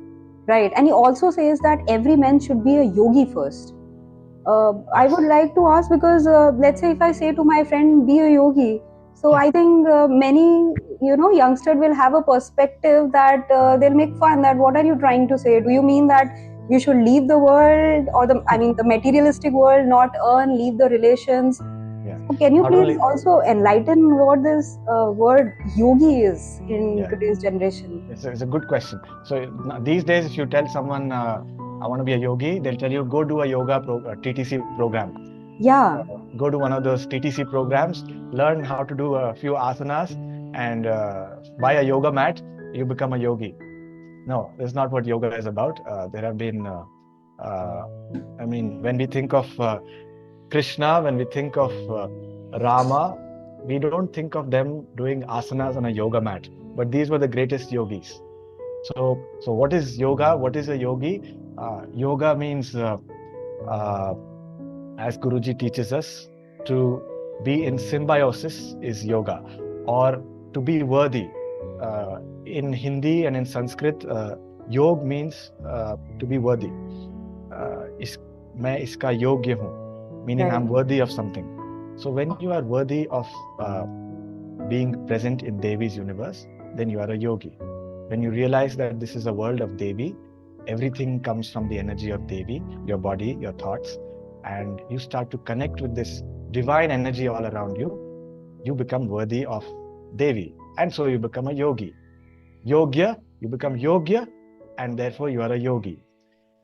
Right. And he also says that every man should be a yogi first. I would like to ask, because let's say if I say to my friend, be a yogi, so I think many, youngsters will have a perspective that they'll make fun that what are you trying to say? Do you mean that you should leave the world, or the materialistic world, not earn, leave the relations? Yeah. So can you Not please only, also enlighten what this word yogi is in yeah, today's generation? it's a good question. So these days, if you tell someone, I want to be a yogi, they'll tell you, go do a yoga TTC program. Yeah, Go to one of those TTC programs, learn how to do a few asanas, and buy a yoga mat, you become a yogi. No, that's not what yoga is about. There have been, when we think of Krishna, when we think of Rama, we don't think of them doing asanas on a yoga mat, but these were the greatest yogis. So what is yoga? What is a yogi? Yoga means, as Guruji teaches us, to be in symbiosis is yoga, or to be worthy. In Hindi and in Sanskrit, yog means to be worthy. मैं इसका योग्य हूँ, meaning right. I'm worthy of something. So when you are worthy of being present in Devi's universe, then you are a yogi. When you realize that this is a world of Devi, everything comes from the energy of Devi, your body, your thoughts, and you start to connect with this divine energy all around you, you become worthy of Devi. And so you become a yogi. Yogya, you become yogya, and therefore you are a yogi.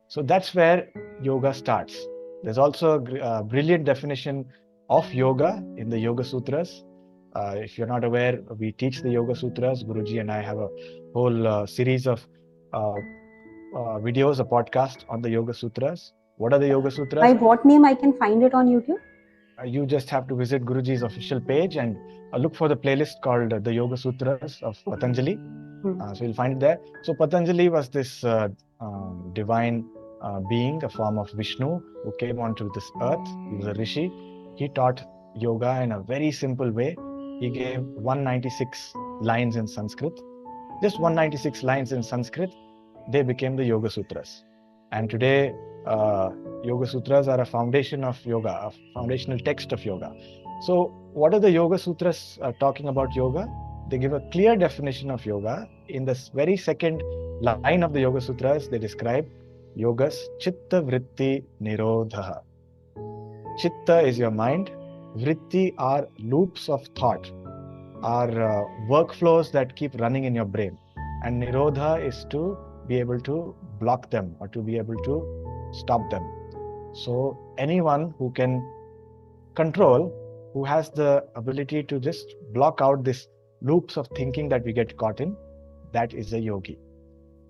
So that's where yoga starts. There's also a brilliant definition of yoga in the Yoga Sutras. If you're not aware, we teach the Yoga Sutras. Guruji and I have a whole series of videos, a podcast on the Yoga Sutras. What are the Yoga Sutras? By what name I can find it on YouTube? You just have to visit Guruji's official page and look for the playlist called the Yoga Sutras of Patanjali. So you'll find it there. So Patanjali was this divine being, a form of Vishnu, who came onto this earth. He was a rishi. He taught yoga in a very simple way. He gave 196 lines in Sanskrit. Just 196 lines in Sanskrit, they became the Yoga Sutras. And today, Yoga Sutras are a foundation of yoga, a foundational text of yoga. So what are the Yoga Sutras talking about yoga? They give a clear definition of yoga. In this very second line of the Yoga Sutras, they describe yogas chitta vritti nirodha. Chitta is your mind. Vritti are loops of thought, are workflows that keep running in your brain. And nirodha is to be able to block them or to be able to stop them. So anyone who can control, who has the ability to just block out these loops of thinking that we get caught in, that is a yogi.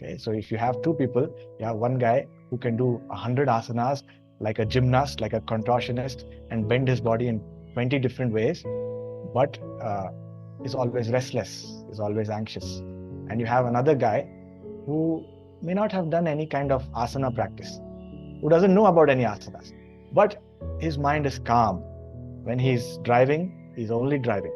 Okay, so if you have two people, you have one guy who can do 100 asanas like a gymnast, like a contortionist, and bend his body in 20 different ways, but is always restless, is always anxious. And you have another guy who may not have done any kind of asana practice, who doesn't know about any asanas, but his mind is calm. When he's driving, he's only driving.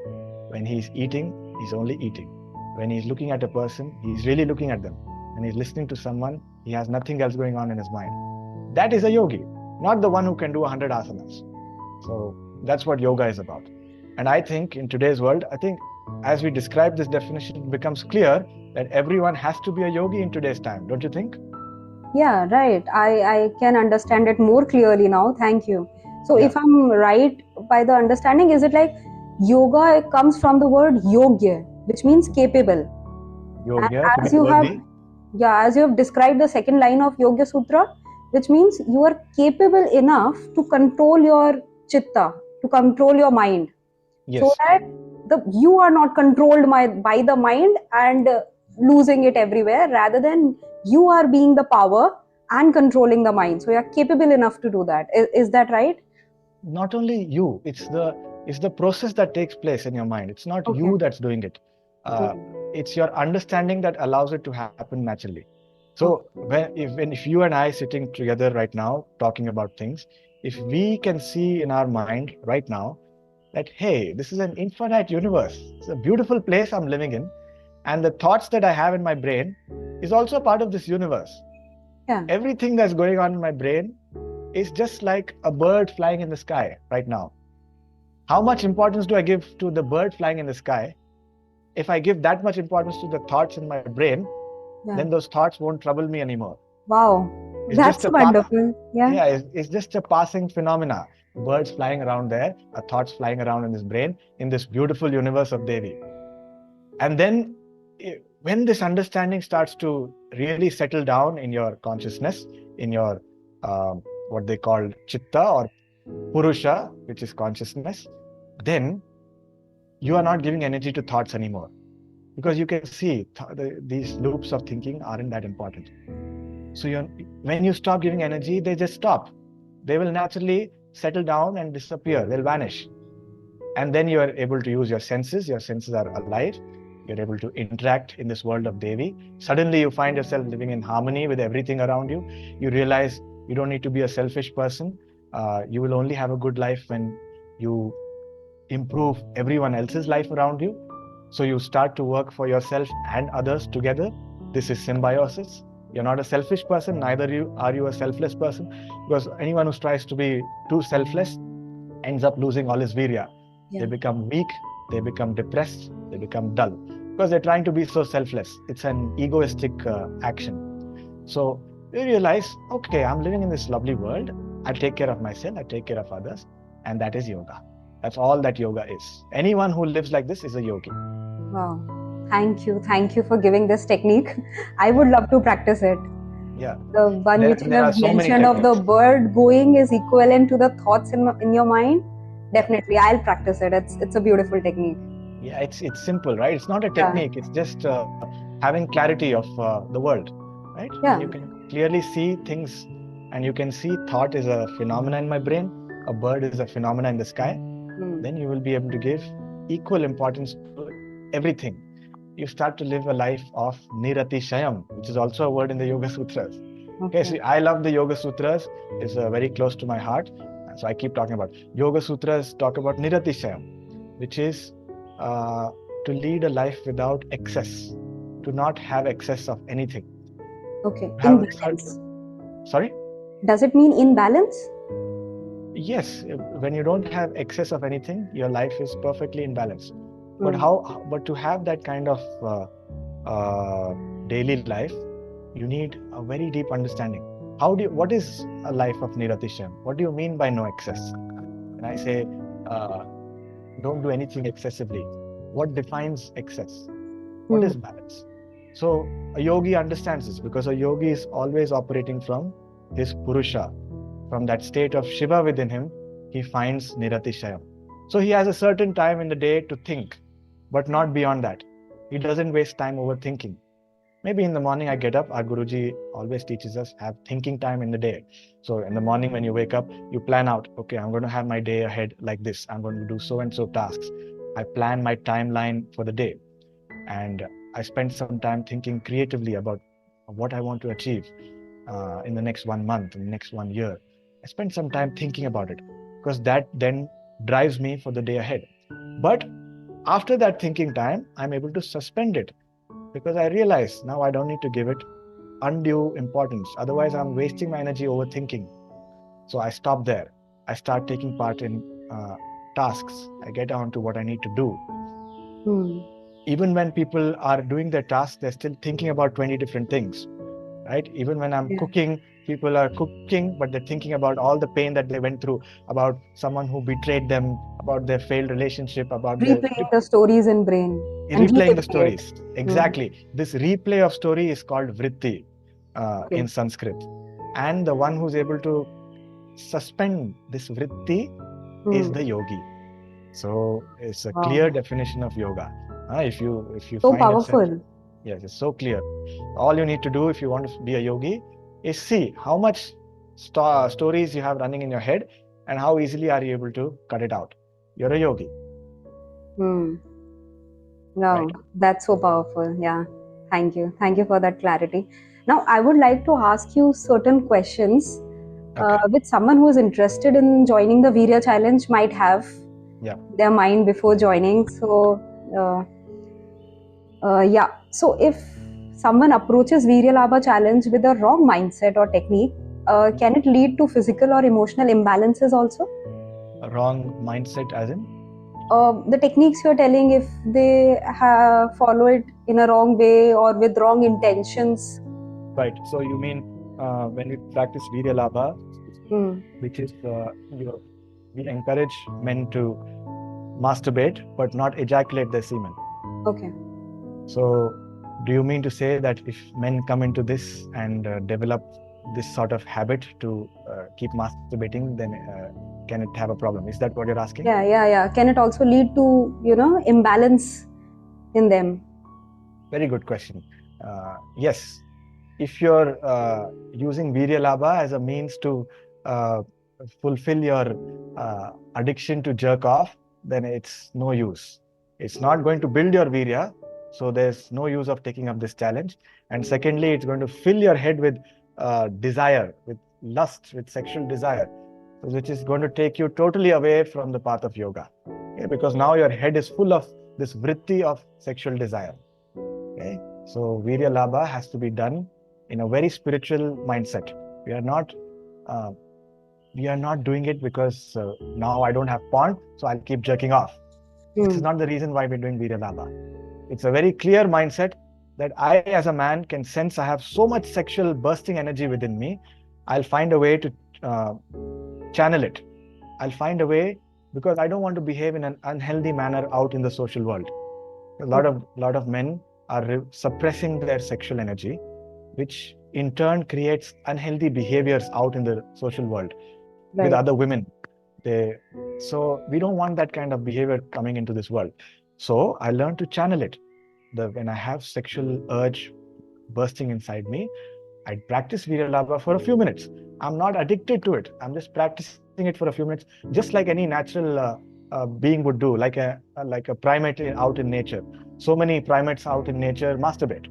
When he's eating, he's only eating. When he's looking at a person, he's really looking at them. When he's listening to someone, he has nothing else going on in his mind. That is a yogi, not the one who can do 100 asanas. So that's what yoga is about. And I think in today's world, as we describe this definition, it becomes clear that everyone has to be a yogi in today's time. Don't you think? Yeah, right. I can understand it more clearly now. Thank you. So Yeah. if I'm right by the understanding, is it like yoga comes from the word yogya, which means capable? Yogya, And as you have described the second line of Yoga Sutra, which means you are capable enough to control your chitta, to control your mind, yes, so that you are not controlled by the mind and losing it everywhere, rather than you are being the power and controlling the mind. So you are capable enough to do that. Is that right? Not only you, it's the process that takes place in your mind. It's not you that's doing it. It's your understanding that allows it to happen naturally. So if you and I sitting together right now talking about things, if we can see in our mind right now that, hey, this is an infinite universe, it's a beautiful place I'm living in, and the thoughts that I have in my brain is also part of this universe. Yeah. Everything that's going on in my brain is just like a bird flying in the sky right now. How much importance do I give to the bird flying in the sky? If I give that much importance to the thoughts in my brain, then those thoughts won't trouble me anymore. Wow, It's that's just a wonderful. it's just a passing phenomena. Birds flying around there, thoughts flying around in this brain, in this beautiful universe of Devi. And then when this understanding starts to really settle down in your consciousness, in your what they call chitta or purusha, which is consciousness, then you are not giving energy to thoughts anymore. Because you can see these loops of thinking aren't that important. So when you stop giving energy, they just stop. They will naturally settle down and disappear. They'll vanish. And then you are able to use your senses. Your senses are alive. You're able to interact in this world of Devi. Suddenly you find yourself living in harmony with everything around you. You realize you don't need to be a selfish person. You will only have a good life when you improve everyone else's life around you. So you start to work for yourself and others together. This is symbiosis. You're not a selfish person, neither are you a selfless person, because anyone who tries to be too selfless ends up losing all his Veerya. They become weak, they become depressed, they become dull, because they're trying to be so selfless. It's an egoistic action. So you realize, okay, I'm living in this lovely world. I take care of myself, I take care of others, and that is yoga. That's all that yoga is. Anyone who lives like this is a yogi. Wow. Thank you for giving this technique. I would love to practice it. Yeah. The one which you have mentioned of the bird going is equivalent to the thoughts in your mind. Definitely, I'll practice it. It's a beautiful technique. Yeah, it's simple, right? It's not a technique. It's just having clarity of the world, right? Yeah. And you can clearly see things, and you can see thought is a phenomena in my brain. A bird is a phenomena in the sky. Then you will be able to give equal importance to everything. You start to live a life of Niratishayam, which is also a word in the Yoga Sutras. Okay, so I love the Yoga Sutras. It's very close to my heart. So I keep talking about Yoga Sutras talk about Niratishayam, which is to lead a life without excess, to not have excess of anything. Okay, in balance. Sorry? Does it mean in balance? Yes, when you don't have excess of anything, your life is perfectly in balance. But but to have that kind of daily life, you need a very deep understanding. What is a life of Niratisham? What do you mean by no excess? When I say don't do anything excessively, what defines excess? What is balance? So a yogi understands this, because a yogi is always operating from his Purusha. From that state of Shiva within him, he finds Niratishayam. So he has a certain time in the day to think, but not beyond that. He doesn't waste time overthinking. Maybe in the morning I get up, our Guruji always teaches us, have thinking time in the day. So in the morning when you wake up, you plan out, okay, I'm going to have my day ahead like this. I'm going to do so and so tasks. I plan my timeline for the day. And I spend some time thinking creatively about what I want to achieve in the next 1 month, in the next 1 year. I spend some time thinking about it, because that then drives me for the day ahead. But after that thinking time, I'm able to suspend it, because I realize now I don't need to give it undue importance. Otherwise, I'm wasting my energy overthinking. So I stop there. I start taking part in tasks. I get on to what I need to do. Even when people are doing their tasks, they're still thinking about 20 different things, right? Even when I'm cooking, people are cooking, but they're thinking about all the pain that they went through, about someone who betrayed them, about their failed relationship, about replaying the stories in brain. Replaying the stories. Exactly. This replay of story is called vritti in Sanskrit. And the one who's able to suspend this vritti is the yogi. So it's a clear definition of yoga. If you so find powerful. Yourself, yes, it's so clear. All you need to do if you want to be a yogi is see how much stories you have running in your head, and how easily are you able to cut it out. You're a yogi. No, right. That's so powerful. Yeah, thank you for that clarity. Now I would like to ask you certain questions which someone who is interested in joining the Veerya challenge might have their mind before joining. So so if someone approaches Veerya Labha challenge with a wrong mindset or technique, can it lead to physical or emotional imbalances also? A wrong mindset as in? The techniques you're telling, if they follow it in a wrong way or with wrong intentions. Right. So you mean when we practice Veerya Labha, which is we encourage men to masturbate but not ejaculate their semen. Okay. So do you mean to say that if men come into this and develop this sort of habit to keep masturbating, then can it have a problem? Is that what you're asking? Yeah. Can it also lead to, imbalance in them? Very good question. Yes. If you're using Veerya Labha as a means to fulfill your addiction to jerk off, then it's no use. It's not going to build your Veerya, so there's no use of taking up this challenge. And secondly, it's going to fill your head with desire, with lust, with sexual desire, which is going to take you totally away from the path of yoga. Okay? Because now your head is full of this vritti of sexual desire. Okay? So Veerya Labha has to be done in a very spiritual mindset. We are not doing it because now I don't have porn, so I'll keep jerking off. This is not the reason why we're doing Veerya Labha. It's a very clear mindset that I, as a man, can sense I have so much sexual bursting energy within me. I'll find a way to channel it. I'll find a way, because I don't want to behave in an unhealthy manner out in the social world. A lot of men are suppressing their sexual energy, which in turn creates unhealthy behaviors out in the social world with other women. So we don't want that kind of behavior coming into this world. So I learned to channel it. When I have sexual urge bursting inside me, I practice Veerya Labha for a few minutes. I'm not addicted to it. I'm just practicing it for a few minutes, just like any natural being would do, like a primate out in nature. So many primates out in nature masturbate.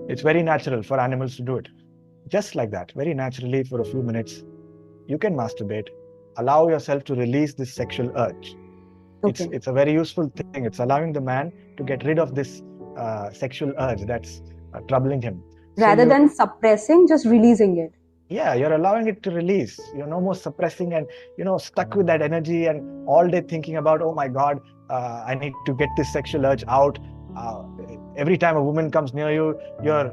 It's very natural for animals to do it. Just like that, very naturally for a few minutes, you can masturbate. Allow yourself to release this sexual urge. Okay. It's a very useful thing. It's allowing the man to get rid of this sexual urge that's troubling him. Rather than suppressing, just releasing it. Yeah, you're allowing it to release. You're no more suppressing and stuck with that energy and all day thinking about, oh my God, I need to get this sexual urge out. Every time a woman comes near you, your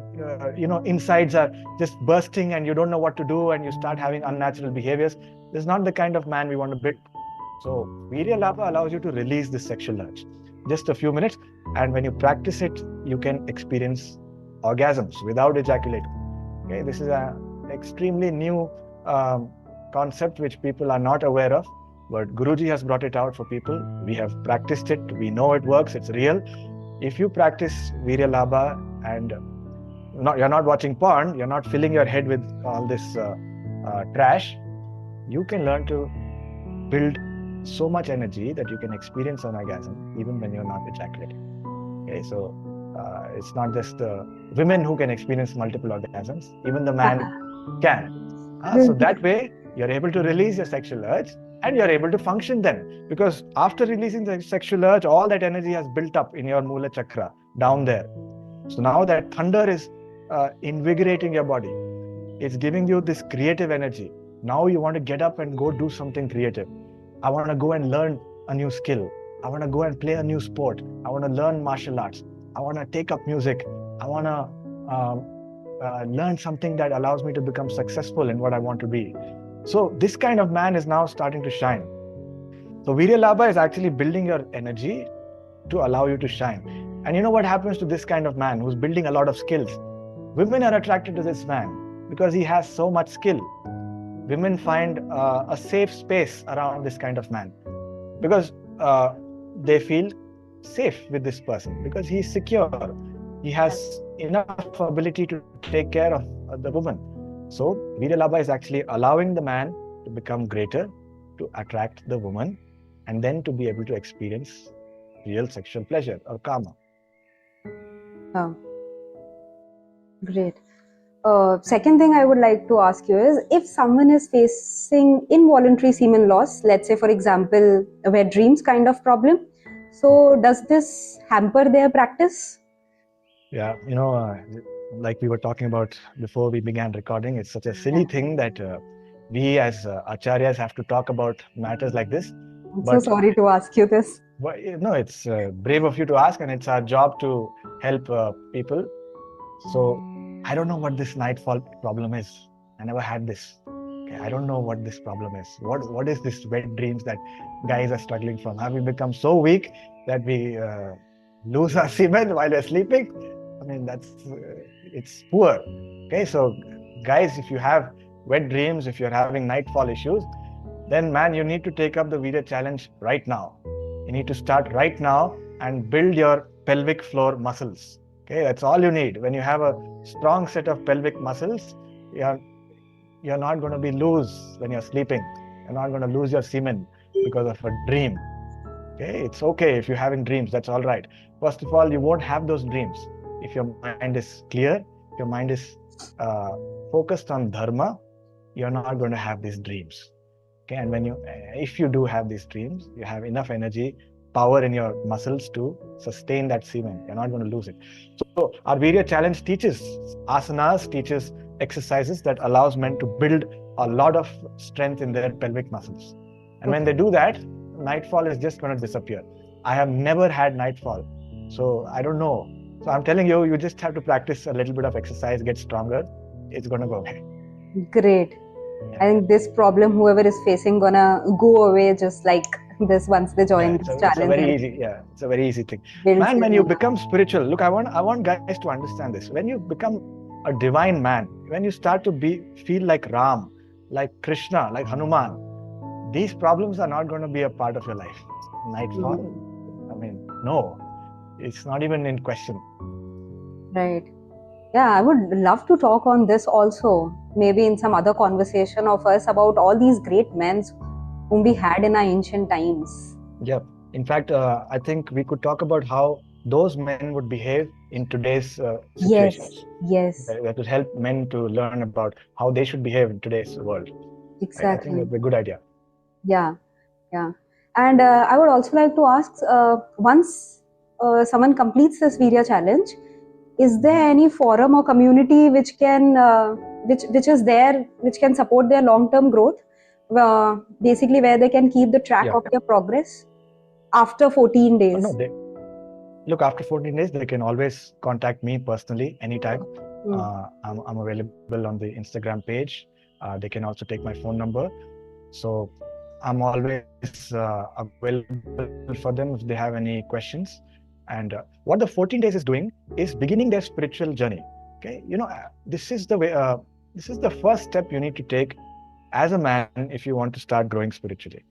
insides are just bursting and you don't know what to do and you start having unnatural behaviors. This is not the kind of man we want to build. So Veerya Labha allows you to release this sexual urge. Just a few minutes, and when you practice it, you can experience orgasms without ejaculating. Okay, this is an extremely new concept which people are not aware of, but Guruji has brought it out for people. We have practiced it. We know it works. It's real. If you practice Veerya Labha and you're not watching porn, you're not filling your head with all this trash, you can learn to build so much energy that you can experience an orgasm even when you're not ejaculating. Okay, so it's not just women who can experience multiple orgasms, even the man can. So that way, you're able to release your sexual urge and you're able to function then. Because after releasing the sexual urge, all that energy has built up in your moola chakra down there. So now that thunder is invigorating your body. It's giving you this creative energy. Now you want to get up and go do something creative. I want to go and learn a new skill. I want to go and play a new sport. I want to learn martial arts. I want to take up music. I want to learn something that allows me to become successful in what I want to be. So this kind of man is now starting to shine. So Veerya Labha is actually building your energy to allow you to shine. And you know what happens to this kind of man who's building a lot of skills? Women are attracted to this man because he has so much skill. Women find a safe space around this kind of man because they feel safe with this person because he's secure. He has enough ability to take care of the woman. So Veerya Labha is actually allowing the man to become greater, to attract the woman, and then to be able to experience real sexual pleasure or kama. Oh, great. Second thing I would like to ask you is, if someone is facing involuntary semen loss, let's say for example a wet dreams kind of problem, so does this hamper their practice? Yeah, like we were talking about before we began recording, it's such a silly thing that we as acharyas have to talk about matters like this. I'm so But sorry to ask you this. no, it's brave of you to ask, and it's our job to help people. So I don't know what this nightfall problem is. I never had this. Okay, I don't know what this problem is. What is this wet dreams that guys are struggling from? Have we become so weak that we lose our semen while we're sleeping? I mean, it's poor. Okay, so guys, if you have wet dreams, if you're having nightfall issues, then man, you need to take up the Veerya challenge right now. You need to start right now and build your pelvic floor muscles. Okay, that's all you need. When you have a strong set of pelvic muscles, you're you're not going to be loose when you're sleeping. You're not going to lose your semen because of a dream. Okay, it's okay if you're having dreams. That's all right. First of all, you won't have those dreams if your mind is clear. If your mind is focused on dharma, you're not going to have these dreams. Okay, and if you do have these dreams, you have enough energy, power in your muscles to sustain that semen. You're not going to lose it. So our Veerya challenge teaches asanas, teaches exercises that allows men to build a lot of strength in their pelvic muscles. And when they do that, nightfall is just going to disappear. I have never had nightfall, so I don't know. So I'm telling you, you just have to practice a little bit of exercise, get stronger. It's going to go away. Great. I think this problem, whoever is facing, gonna go away just like this once they join this challenge. It's a very easy, it's a very easy thing. Man, when you become spiritual, look, I want guys to understand this. When you become a divine man, when you start to feel like Ram, like Krishna, like Hanuman, these problems are not going to be a part of your life. Nightfall, I mean, no, it's not even in question. Right. Yeah, I would love to talk on this also, maybe in some other conversation of us about all these great men whom we had in our ancient times. Yeah. In fact, I think we could talk about how those men would behave in today's situations. Yes. That would help men to learn about how they should behave in today's world. Exactly. I think that's a good idea. Yeah. And I would also like to ask, once someone completes this Veerya challenge, is there any forum or community which can is there, which can support their long-term growth, basically where they can keep the track of their progress after 14 days? Look, after 14 days, they can always contact me personally anytime. I'm available on the Instagram page. They can also take my phone number. So I'm always available for them if they have any questions. And what the 14 days is doing is beginning their spiritual journey. Okay, this is the way. This is the first step you need to take as a man if you want to start growing spiritually.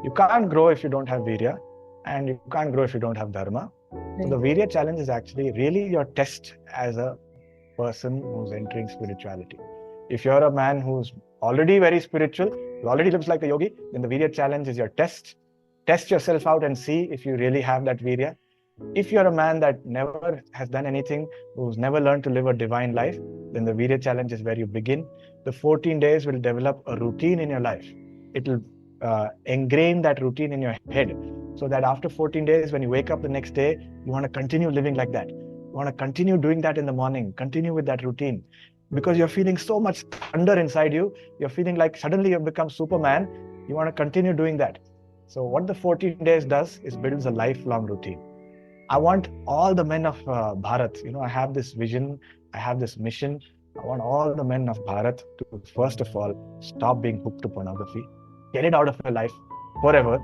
You can't grow if you don't have Veerya, and you can't grow if you don't have Dharma. So the Veerya challenge is actually really your test as a person who's entering spirituality. If you're a man who's already very spiritual, who already looks like a yogi, then the Veerya challenge is your test. Test yourself out and see if you really have that Veerya. If you're a man that never has done anything, who's never learned to live a divine life, then the Veerya challenge is where you begin. The 14 days will develop a routine in your life. It will ingrain that routine in your head, so that after 14 days, when you wake up the next day, you want to continue living like that. You want to continue doing that in the morning, continue with that routine, because you're feeling so much thunder inside you. You're feeling like suddenly you've become Superman. You want to continue doing that. So what the 14 days does is builds a lifelong routine. I want all the men of Bharat, I have this vision, I have this mission. I want all the men of Bharat to, first of all, stop being hooked to pornography, get it out of your life forever.